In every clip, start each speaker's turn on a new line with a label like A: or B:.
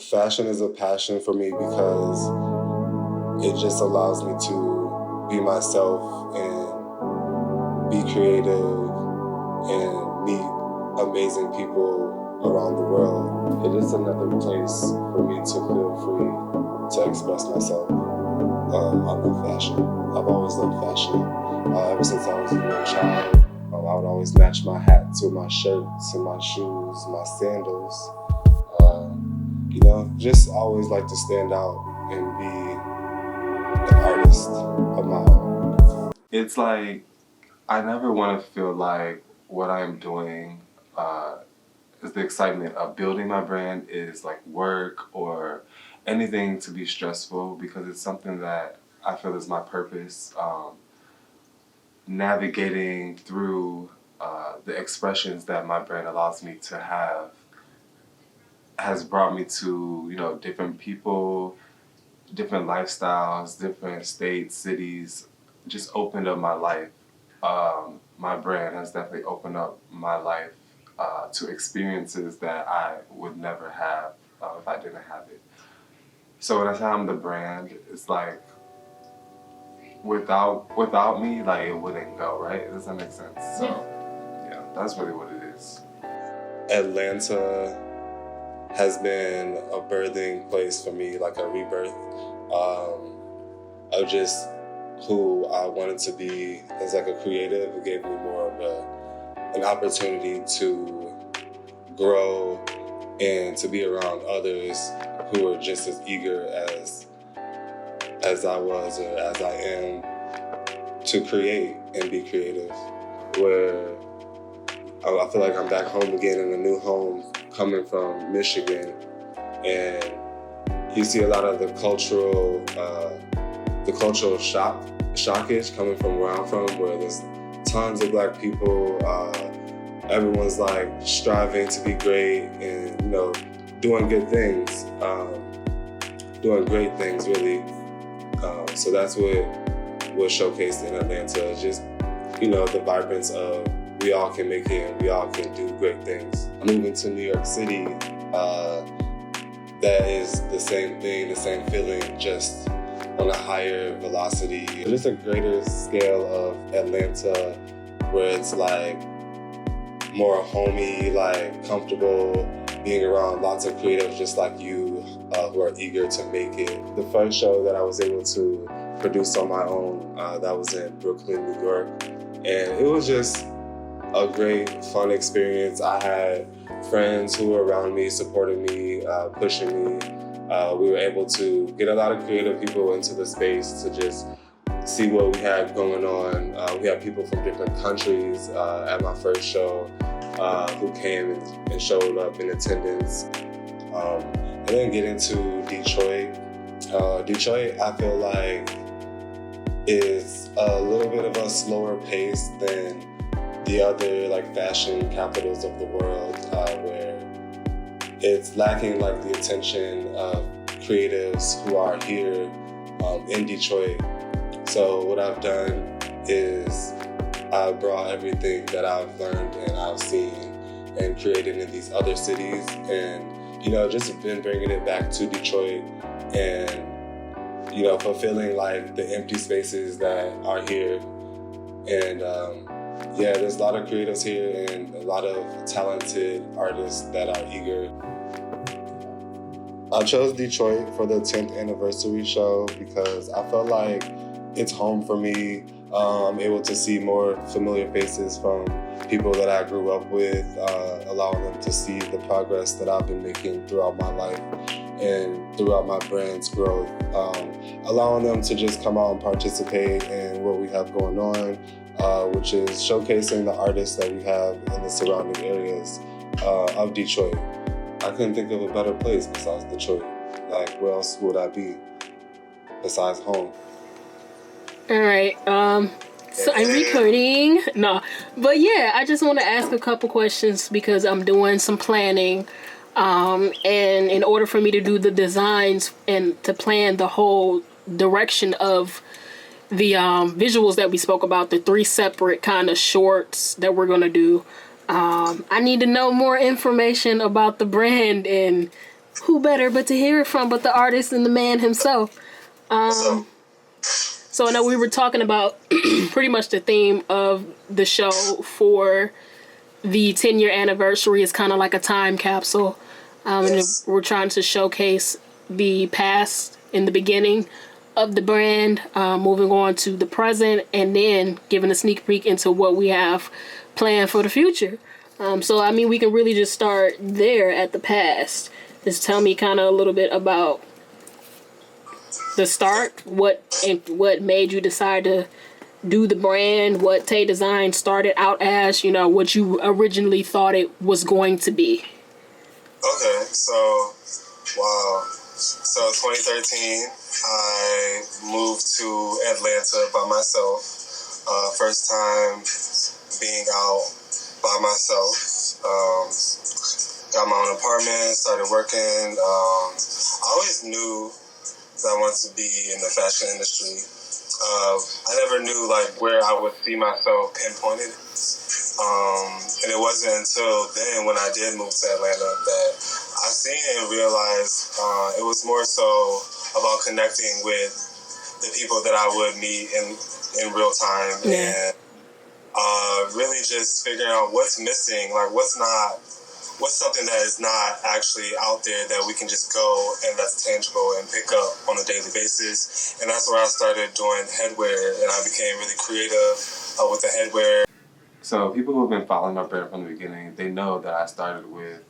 A: Fashion is a passion for me because it just allows me to be myself and be creative and meet amazing people around the world. It is another place for me to feel free to express myself. I love fashion. I've always loved fashion. Ever since I was a young child, I would always match my hat to my shirts and my shoes, my sandals. Just always like to stand out and be an artist of my own. It's like I never want to feel like what I'm doing is the excitement of building my brand is like work or anything to be stressful because it's something that I feel is my purpose. Navigating through the expressions that my brand allows me to have has brought me to, different people, different lifestyles, different states, cities, just opened up my life. My brand has definitely opened up my life to experiences that I would never have if I didn't have it. So when I say I'm the brand, it's like without me, like it wouldn't go, right? Does that make sense? So yeah, that's really what it is. Atlanta has been a birthing place for me, like a rebirth of just who I wanted to be as like a creative. It gave me more of an opportunity to grow and to be around others who are just as eager as I was or as I am to create and be creative. Where I feel like I'm back home again in a new home, coming from Michigan, and you see a lot of the cultural shockage coming from where I'm from, where there's tons of Black people. Everyone's like striving to be great and doing good things, doing great things really. So that's what was showcased in Atlanta. Just the vibrance of we all can make it and we all can do great things. Moving to New York City, that is the same thing, the same feeling, just on a higher velocity. Just a greater scale of Atlanta where it's like more homey, like comfortable, being around lots of creatives just like you who are eager to make it. The first show that I was able to produce on my own, that was in Brooklyn, New York. And it was just a great, fun experience. I had friends who were around me, supporting me, pushing me. We were able to get a lot of creative people into the space to just see what we had going on. We had people from different countries at my first show who came and showed up in attendance. And then get into Detroit. Detroit, I feel like, is a little bit of a slower pace than the other like fashion capitals of the world, where it's lacking like the attention of creatives who are here in Detroit. So what I've done is I've brought everything that I've learned and I've seen and created in these other cities, and just been bringing it back to Detroit and fulfilling like the empty spaces that are here. And there's a lot of creatives here and a lot of talented artists that are eager. I chose Detroit for the 10th anniversary show because I felt like it's home for me. I'm able to see more familiar faces from people that I grew up with, allowing them to see the progress that I've been making throughout my life and throughout my brand's growth, allowing them to just come out and participate in what we have going on, which is showcasing the artists that we have in the surrounding areas of Detroit. I couldn't think of a better place besides Detroit. Like, where else would I be besides home?
B: All right. So I'm recording. No, but yeah, I just want to ask a couple questions because I'm doing some planning. And in order for me to do the designs and to plan the whole direction of the visuals that we spoke about, the 3 separate kind of shorts that we're going to do, I need to know more information about the brand and Who better but to hear it from but the artist and the man himself?
A: So,
B: So I know we were talking about pretty much the theme of the show for the 10-year anniversary is kind of like a time capsule.
A: yes.
B: And we're trying to showcase the past in the beginning of the brand, moving on to the present, and then giving a sneak peek into what we have planned for the future. So, I mean, we can really just start there at the past. Just tell me kind of a little bit about the start, what made you decide to do the brand, what Tae Designz started out as, what you originally thought it was going to be.
A: Okay, so, wow. So 2013, I moved to Atlanta by myself. First time being out by myself. Got my own apartment, started working. I always knew that I wanted to be in the fashion industry. I never knew like where I would see myself pinpointed. And it wasn't until then when I did move to Atlanta that I seen and realized it was more so about connecting with the people that I would meet in real time.
B: Yeah.
A: And really just figuring out what's missing, like what's something that is not actually out there that we can just go and that's tangible and pick up on a daily basis. And that's where I started doing headwear, and I became really creative with the headwear. So people who have been following my brand from the beginning, they know that I started with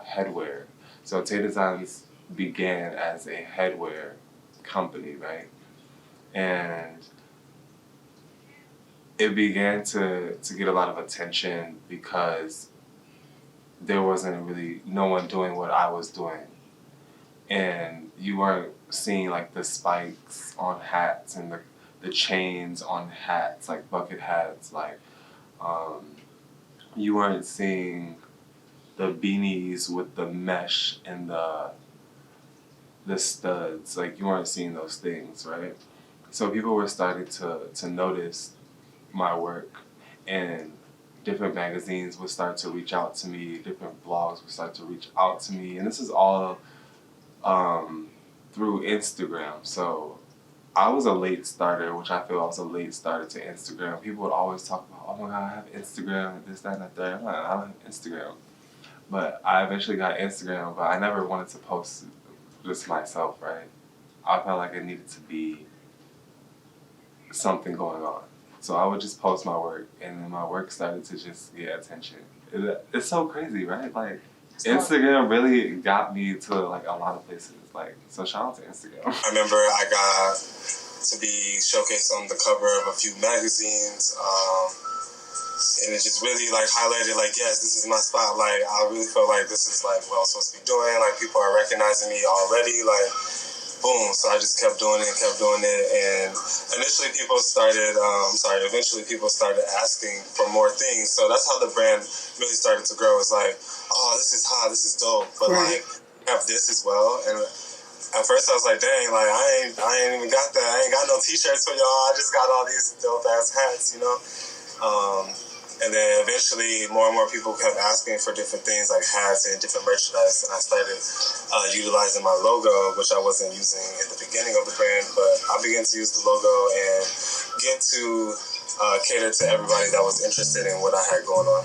A: headwear. So Tae Designz began as a headwear company, right? And it began to get a lot of attention because there wasn't really no one doing what I was doing. And you weren't seeing like the spikes on hats and the chains on hats, like bucket hats, like you weren't seeing the beanies with the mesh and the studs, like you weren't seeing those things, right? So people were starting to notice my work, and different magazines would start to reach out to me, different blogs would start to reach out to me, and this is all through Instagram. So I was a late starter, which I feel I was a late starter to Instagram. People would always talk about, oh my God, I have Instagram, and this, that, and the third. I'm like, I don't have Instagram. But I eventually got Instagram, but I never wanted to post just myself, right? I felt like it needed to be something going on. So I would just post my work, and then my work started to just get attention. It's so crazy, right? Like, Instagram really got me to like a lot of places. Like, so shout out to Instagram. I remember I got to be showcased on the cover of a few magazines, and it just really like highlighted like, yes, this is my spot. Like, I really felt like this is like what I'm supposed to be doing. Like, people are recognizing me already. Like, boom. So I just kept doing it, and initially people started, eventually people started asking for more things. So that's how the brand really started to grow. It's like, oh, this is hot, this is dope, but like, I have this as well. And at first I was like, dang, like I ain't even got that. I ain't got no t-shirts for y'all. I just got all these dope ass hats, you know? And then eventually more and more people kept asking for different things like hats and different merchandise, and I started utilizing my logo, which I wasn't using at the beginning of the brand, but I began to use the logo and get to cater to everybody that was interested in what I had going on.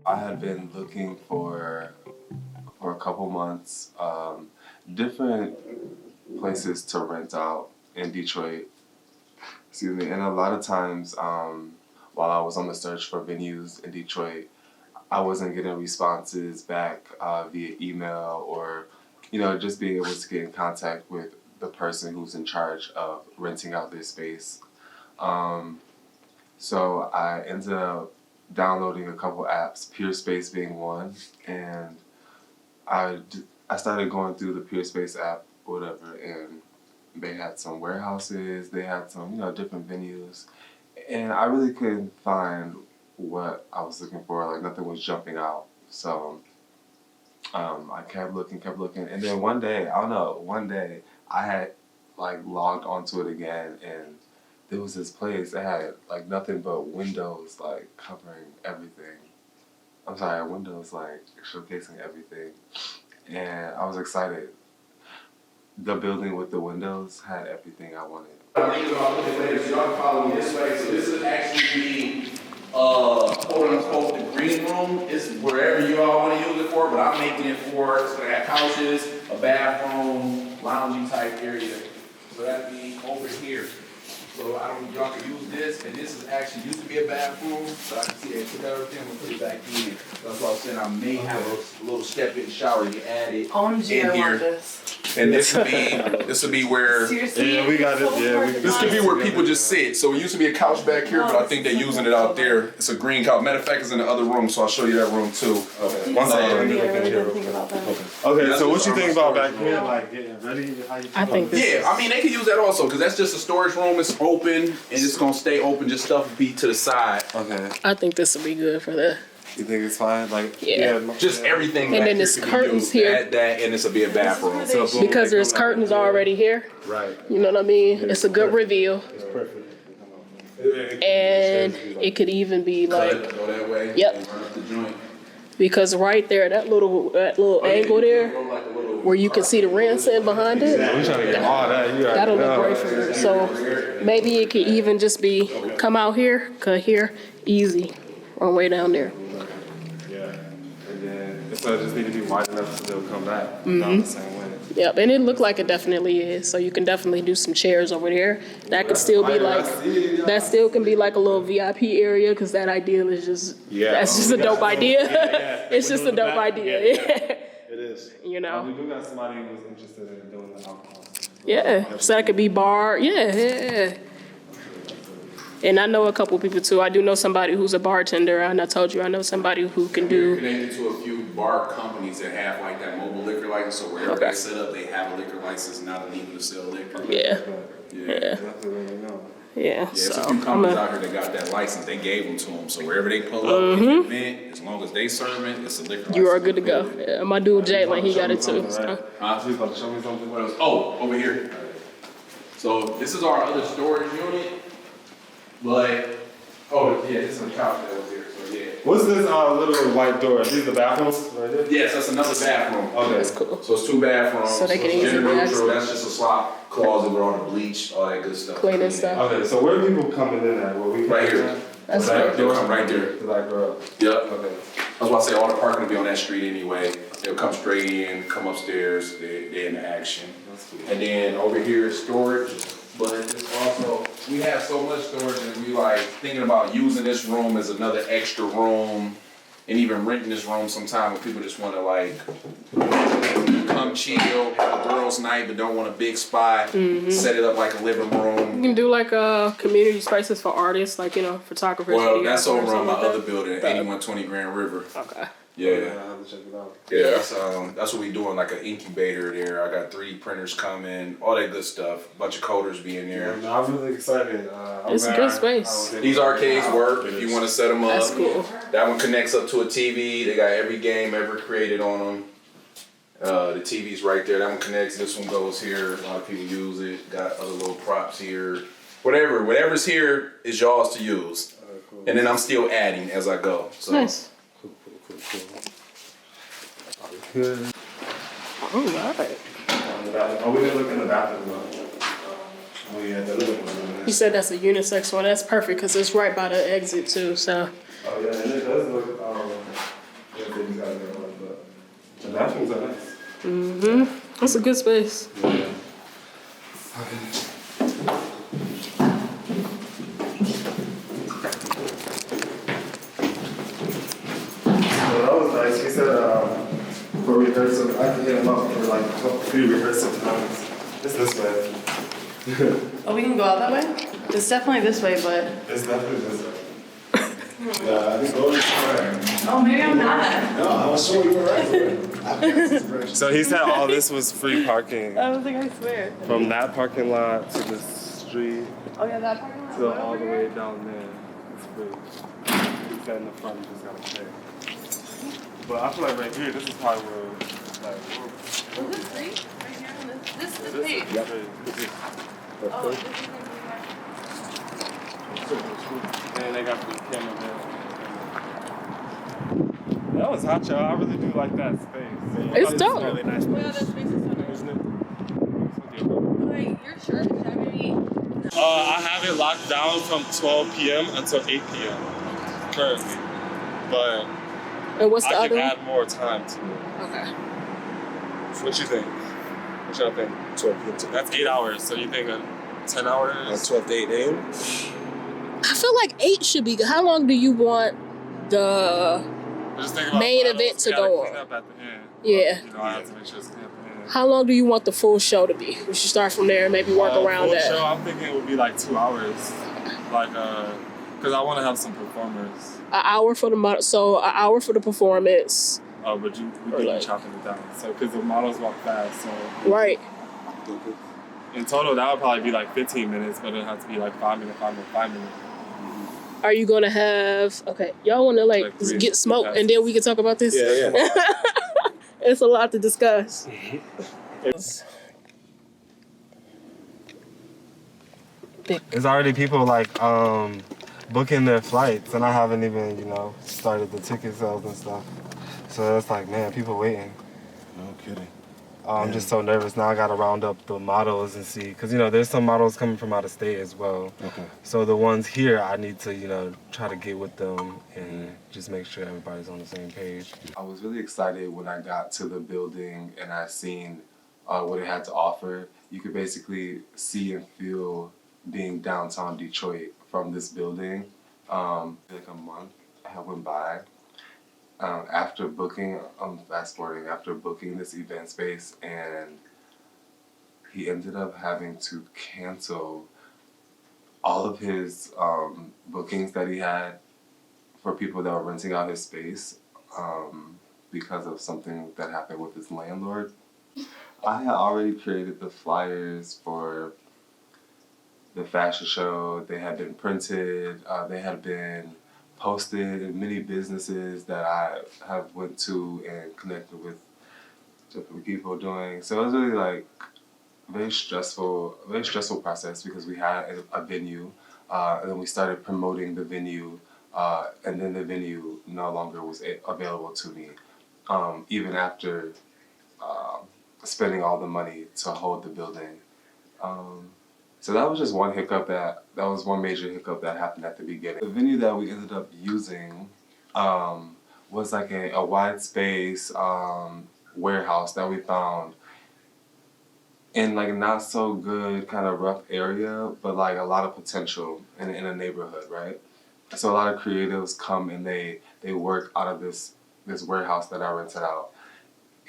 A: I had been looking for a couple months, different places to rent out in Detroit. Excuse me. And a lot of times, while I was on the search for venues in Detroit, I wasn't getting responses back via email or, just being able to get in contact with the person who's in charge of renting out their space. So I ended up downloading a couple apps, PeerSpace being one, and I started going through the PeerSpace app, whatever, and they had some warehouses, they had some, different venues, and I really couldn't find what I was looking for. Like, nothing was jumping out. So I kept looking, and then one day, I don't know, I had like logged onto it again, and there was this place that had like nothing but windows like covering everything. I'm sorry, windows like showcasing everything, and I was excited. The building with the windows had everything I wanted.
C: I'm thinking about looking later, so y'all follow me this way. So this is actually quote unquote the green room. It's wherever you all want to use it for, but I'm making it for it's gonna have couches, a bathroom, loungy type area. So that'd be over here. So y'all can use this, and this is actually used to be a bathroom, but I can see they took everything and put it back in. That's why I was saying I may have a little step-in shower you add it
D: OMG,
C: in
D: I
C: here.
D: want this.
C: And this would be where
D: Seriously?
A: Yeah, we got it. Yeah,
C: this could be where people just sit. So it used to be a couch back here, but I think they're using it out there. It's a green couch. Matter of fact, it's in the other room, so I'll show you that room too.
A: Okay. One second.
D: I really didn't think about that.
A: Okay, so what you think about back here, like getting ready? How you
B: I think this
C: Yeah, I mean they can use that also because that's just a storage room. It's open and it's gonna stay open. Just stuff be to the side.
A: Okay.
B: I think this would be good for that.
A: You think it's fine? Like
B: Yeah.
C: Just everything.
B: And
C: back
B: then
C: here
B: there's
C: can be
B: curtains
C: used.
B: here.
C: Add that, and this will be a bathroom.
A: So boom,
B: Because
A: they
B: there's
A: come out
B: curtains
A: here.
B: already here.
A: Right.
B: You know what I mean? It's a good reveal.
A: It's perfect.
B: And it could even be
C: Cut,
B: like,
C: go that way.
B: Yep.
C: And run up the joint.
B: because right there, that little angle there,
C: Go like a little
B: where you can see the rinse in behind it,
A: We're trying to get all that. You
B: that'll look great for you. So maybe it could even just be, come out here, cut here, easy, one way down there.
A: Yeah. And then so it just need to be wide enough so they'll come back down the same way.
B: Yep, and it looked like it definitely is. So you can definitely do some chairs over there. That could still be like, that still can be like a little VIP area because that idea is just, that's just a dope idea. It's just a dope idea. Yeah.
A: It is.
B: You know.
A: We do got somebody who's interested in doing the alcohol.
B: Yeah, so that could be bar. Yeah. And I know a couple people too. I do know somebody who's a bartender, and I told you I know somebody who can
C: We're
B: do.
C: connected to a few bar companies that have like that mobile liquor license, so wherever
B: Okay.
C: they set up, they have a liquor license, not illegal to sell liquor.
B: Yeah,
C: Yeah.
B: yeah.
C: Yeah, it's
B: So
C: a few
B: I'm
C: companies
B: a,
C: out here that got that license. They gave them to them, so wherever they pull up, if it's event, as long as they serve it, it's a liquor license.
B: you are good to go. Yeah, my dude Jalen, he got it too. So.
A: She's about to show me something.
C: What else? Oh, over here. So this is our other storage unit, but yeah, this is a couch that was here. So yeah.
A: What's this little white door? Are these the bathrooms right there?
C: Yes, that's another bathroom.
A: Okay.
B: That's cool.
C: So it's two bathrooms.
B: So they can
C: it's
B: easily
C: gender
B: access-
C: neutral. That's just a slop closet with all the bleach, all that good stuff.
B: Cleaning stuff.
A: Okay, so where are people coming in at? Where we
C: Right here.
B: That's
C: Right,
B: good.
C: they'll come right there.
A: To that girl.
C: Yep.
A: Okay.
C: That's why I say all the parking will be on that street anyway. They'll come straight in, come upstairs, they're in action.
A: That's cool.
C: And then over here is storage, but it's also, we have so much storage and we like thinking about using this room as another extra room and even renting this room sometime when people just wanna like come chill, have a girls' night but don't want a big spot, set it up like a living room.
B: You can do like community spaces for artists, like photographers.
C: Well,
B: videographers,
C: that's over on
B: something
C: my
B: like
C: other
B: that.
C: building, 8120 Grand River.
B: Okay.
C: Yeah.
A: I have to check it out.
C: Yeah, that's what we doing, like an incubator there. I got 3D printers coming, all that good stuff. Bunch of coders be in there.
A: Yeah, I'm really excited.
B: It's a good space.
C: These arcades work if you want to set them up.
B: That's cool.
C: That one connects up to a TV. They got every game ever created on them. The TV's right there. That one connects. This one goes here. A lot of people use it. Got other little props here. Whatever's here is y'all's to use.
A: Cool.
C: And then I'm still adding as I go. So.
B: Nice.
A: Cool. Good.
B: All right.
A: Oh, we didn't look in the bathroom though. Oh yeah, the living room.
B: You said that's a unisex one. That's perfect because it's right by the exit too. So.
A: Oh yeah, and it does look. Yeah, they just gotta go on, but the bathrooms are nice.
B: That's a good space.
A: Yeah. So that was nice. He said for rehearsal, I can hit him up for like a few rehearsal times. It's this way.
D: Oh, we can go out that way? It's definitely this way, but.
A: It's definitely this way. Yeah, I think go this way.
D: Oh, maybe I'm not.
A: No, I was sure you were right. So he said all this was free parking
D: I don't think I swear.
A: from that parking lot to the street
D: Oh, yeah, that parking lot?
A: to all the way down there. It's free. He said in the front, you just gotta pay. But I feel like right here, this is probably where, like,
D: Is this free? Right here on this is paid.
A: Yep.
D: Oh, this is
A: And they got the camera there. That was hot, y'all. I really do like that space.
B: It's dope.
A: a really nice
D: yeah,
A: place.
D: that space is so nice.
A: Isn't it?
D: Wait, your shirt is having me.
A: I have it locked down from 12 p.m. until 8 p.m. currently. But
B: And what's the
A: I
B: other
A: can
B: one?
A: add more time to it.
B: Okay.
A: What you think? What y'all think?
E: 12 p.m. to
A: That's 8 hours. So you think 10 hours?
E: 12 to 8 a.m.
B: I feel like 8 should be good. How long do you want the
A: Just think about
B: main
A: bottles.
B: event to
A: We gotta
B: go
A: clean
B: on?
A: up at the end.
B: Yeah.
A: You know, I have to make sure it's clean up at the end.
B: How long do you want the full show to be? We should start from there and maybe work around
A: full
B: that.
A: show, I'm thinking it would be like 2 hours. Like, because I want to have some performers.
B: An hour for the an hour for the performance.
A: Oh, but we think you're chopping it down. So, because the models walk fast, so.
B: Right.
A: In total, that would probably be like 15 minutes, but it'd have to be like 5 minutes, 5 minutes, 5 minutes.
B: Are you gonna have? Okay, y'all want to
A: Like three-
B: get smoke
A: three
B: and then we can talk about this.
E: Yeah.
B: It's a lot to discuss.
A: It's already people like booking their flights, and I haven't even, started the ticket sales and stuff. So it's like, man, people waiting.
E: No kidding.
A: I'm just so nervous now. I gotta round up the models and see, because there's some models coming from out of state as well.
E: Okay.
A: So the ones here, I need to try to get with them and just make sure everybody's on the same page. I was really excited when I got to the building and I seen what it had to offer. You could basically see and feel being downtown Detroit from this building. Like a month went by. After booking, fast forwarding, after booking this event space, and he ended up having to cancel all of his bookings that he had for people that were renting out his space because of something that happened with his landlord. I had already created the flyers for the fashion show. They had been printed, they had been posted in many businesses that I have went to and connected with different people doing. So it was really like very stressful process because we had a venue, and then we started promoting the venue, and then the venue no longer was available to me, even after spending all the money to hold the building. So that was just one hiccup that was one major hiccup that happened at the beginning. The venue that we ended up using was like a wide space warehouse that we found in like a not so good kind of rough area, but like a lot of potential in a neighborhood, right? So a lot of creatives come and they work out of this warehouse that I rented out.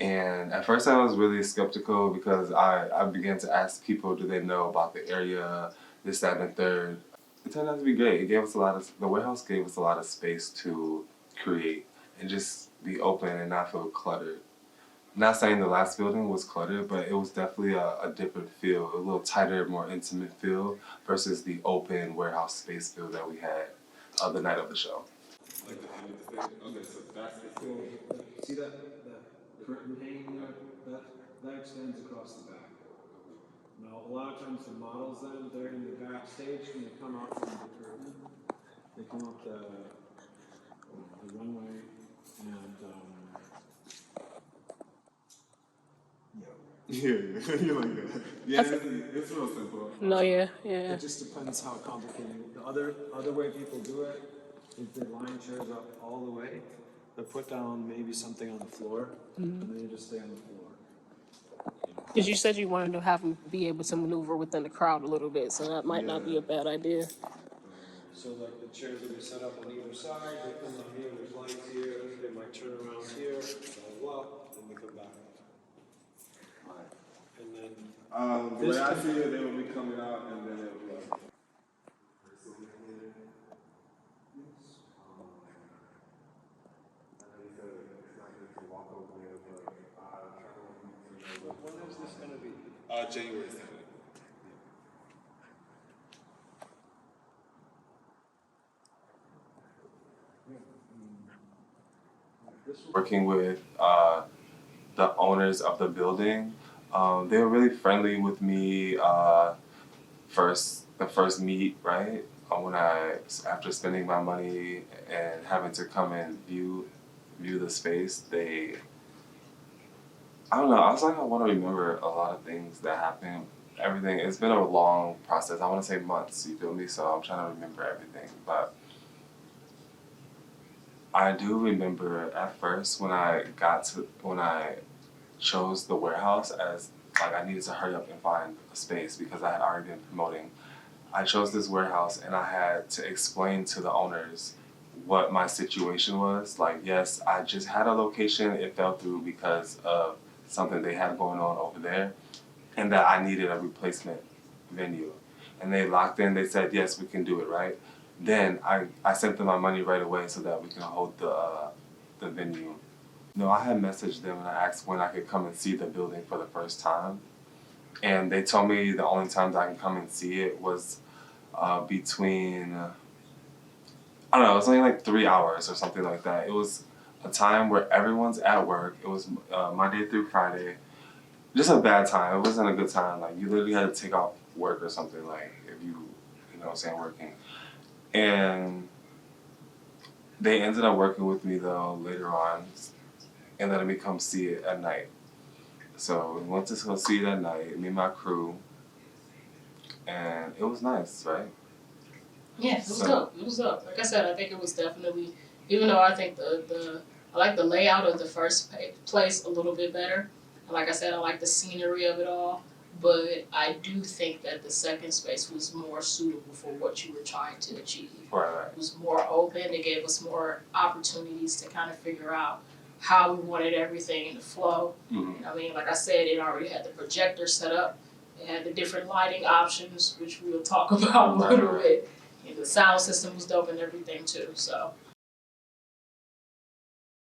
A: And at first I was really skeptical because I began to ask people, do they know about the area, this, that, and the third. It turned out to be great. It gave us the warehouse gave us a lot of space to create and just be open and not feel cluttered. Not saying the last building was cluttered, but it was definitely a different feel, a little tighter, more intimate feel versus the open warehouse space feel that we had the night of the show. Like the end of the stage? Okay, so that's the stage.
F: See that curtain hanging there? That extends across the back. Now, a lot of times the models then, they're in the backstage when they come out from the curtain. They come up the runway and
A: Yeah, you're like that. Yeah, it's real simple.
B: No, yeah.
F: it just depends how complicated. The other way people do it is they line chairs up all the way. They put down maybe something on the floor, and then you just stay on the floor.
B: Because you said you wanted to have them be able to maneuver within the crowd a little bit, so that might not be a bad idea.
F: So like the chairs will be set up on either side, they come down here, there's lights here, they might turn around here, blah, blah, and they come back. And then
A: The way I see it, they will be coming out and then it'll be like.
F: when is this gonna be?
A: January 7th.
F: This
A: Working with the owners of the building, they were really friendly with me. The first meet, right? When after spending my money and having to come and view the space, I don't know. I was like, I want to remember a lot of things that happened. Everything. It's been a long process. I want to say months. You feel me? So I'm trying to remember everything. But I do remember at first when I chose the warehouse as like I needed to hurry up and find a space because I had already been promoting. I chose this warehouse and I had to explain to the owners what my situation was. Like, yes, I just had a location. It fell through because of something they had going on over there, and that I needed a replacement venue. And they locked in. They said, yes, we can do it, right? Then I sent them my money right away so that we can hold the venue. No, I had messaged them and I asked when I could come and see the building for the first time. And they told me the only times I can come and see it was between, I don't know, it was only like 3 hours or something like that. It was a time where everyone's at work. It was Monday through Friday. Just a bad time. It wasn't a good time. Like, you literally had to take off work or something, like, if you know what I'm saying, working. And they ended up working with me, though, later on and letting me come see it at night. So we went to go see it at night, me and my crew, and it was nice, right?
B: Yeah, it was dope. It was dope. Like I said, I think it was definitely, even though I think I like the layout of the first place a little bit better. And like I said, I like the scenery of it all. But I do think that the second space was more suitable for what you were trying to achieve.
A: Right.
B: It was more open. It gave us more opportunities to kind of figure out how we wanted everything to flow.
A: Mm-hmm.
B: I mean, like I said, it already had the projector set up. It had the different lighting options, which we'll talk about a little bit. And the sound system was dope and everything too. So